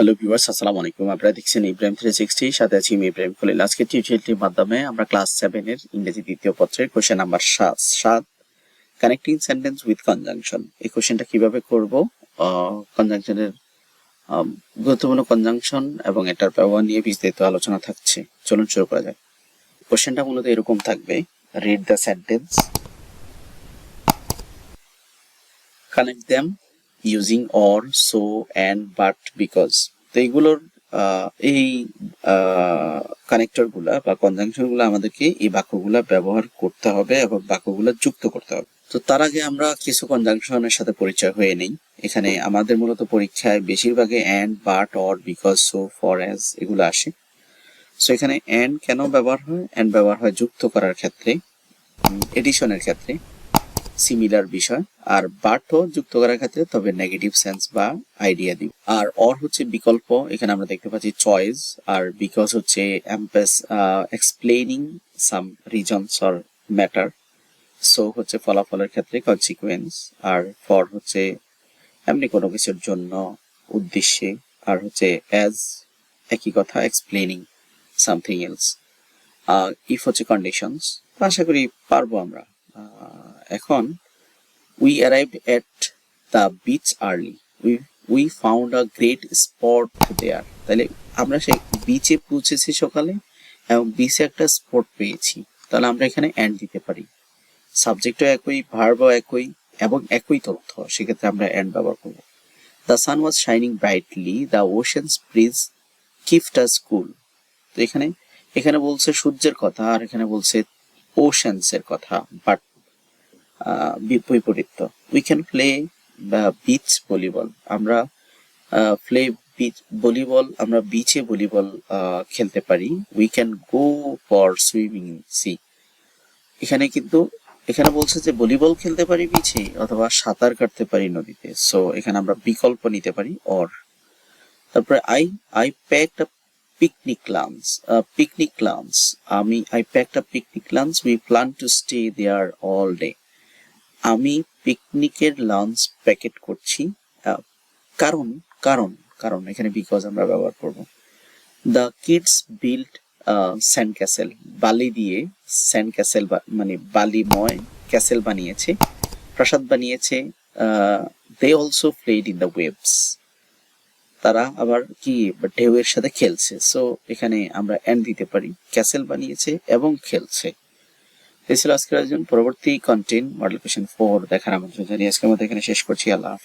Hello viewers, আসসালামু আলাইকুম। আপনারা দেখছেন ইব্রাহিম 360, সাথে আছি আমি ইব্রাহিম খলিল। আজকে টিউটোরিয়ালটির মাধ্যমে আমরা ক্লাস 7 এর ইংরেজি দ্বিতীয় পত্রের question number 7 connecting sentence with conjunction, এই কোশ্চেনটা কিভাবে করব, কনজাংশনের গুরুত্বপূর্ণ কনজাংশন এবং এটার ব্যবহার নিয়ে বিস্তারিত আলোচনা থাকছে। চলুন শুরু করা যাক। কোশ্চেনটা মূলত এরকম থাকবে: read the sentence, connect them using or, so, and, but, because. তো এইগুলোর এই কানেক্টর গুলা বা কনজাংশন গুলা আমাদেরকে এই বাক্যগুলা ব্যবহার করতে হবে এবং বাক্যগুলা যুক্ত করতে হবে। তো তার আগে আমরা কিছু কনজাংশনের সাথে পরিচয় হয়ে নেই। এখানে আমাদের মূলত পরীক্ষায় বেশিরভাগে and, but, or, because, so, for, as এগুলো আসে। সো এখানে অ্যান্ড কেন ব্যবহার হয়? অ্যান্ড ব্যবহার হয় যুক্ত করার ক্ষেত্রে, এডিশনের ক্ষেত্রে, সিমিলার বিষয়। আর বাটও যুক্ত করার ক্ষেত্রে, তবে নেগেটিভ সেন্স বা আইডিয়া দিব। আর অর হচ্ছে বিকল্প, এখানে আমরা দেখতে পাচ্ছি চয়েস। আর বিকজ হচ্ছে explaining some reasons or matter. So হচ্ছে ফলাফলের ক্ষেত্রে, কনসিকুয়েন্স। আর ফর হচ্ছে এমনি কোনো কিছুর জন্য, উদ্দেশ্যে। আর হচ্ছে অ্যাজ একই কথা, এক্সপ্লেইনিং সামথিং এলস। ইফ হচ্ছে কন্ডিশনস। আশা করি পারবো আমরা। এখন we arrived at the beach early. We found a great spot there. তাহলে আমরা সেই বিচে পৌঁছেছি সকালে এবং বিচে একটা স্পট পেয়েছি। তাহলে আমরা এখানে এন্ড দিতে পারি। সাবজেক্টও একই, ভার্বও একই এবং একই তথ্য, সেক্ষেত্রে আমরা এন্ড ব্যবহার করব। The sun was shining brightly. The ocean's breeze kept us cool. তো এখানে বলছে সূর্যের কথা, আর এখানে বলছে ওশেন্স এর কথা, বাট বিপরীত। We can play beach volleyball. আমরা প্লে বিচ ভলিবল, আমরা বিচে ভলিবল খেলতে পারি। We can go for swimming in sea. এখানে বলছে যে ভলিবল খেলতে পারি বিচে, অথবা সাঁতার কাটতে পারি নদীতে। সো এখানে আমরা বিকল্প নিতে পারি অর। তারপরে I packed a picnic lunch. I packed a picnic lunch. We plan to stay there all day. আমি পিকনিকের লাঞ্চ প্যাকেট করছি। কারণ কারণ কারণ এখানে বিকজ আমরা ব্যবহার করব। The kids build sand castle. বালি দিয়ে স্যান্ড ক্যাসেল মানে বালিময় ক্যাসেল বানিয়েছে, প্রাসাদ বানিয়েছে। They also played in the waves. তারা আবার কি ঢেউয়ের সাথে খেলছে। সো এখানে আমরা এন্ড দিতে পারি, ক্যাসেল বানিয়েছে এবং খেলছে। এই ছিল আজকের আয়োজন। পরবর্তী কন্টেন্ট মডেল কোয়েশ্চেন 4 দেখার আমন্ত্রণ জানিয়ে আজকের মতো এখানে শেষ করছি। আল্লাহ হাফেজ।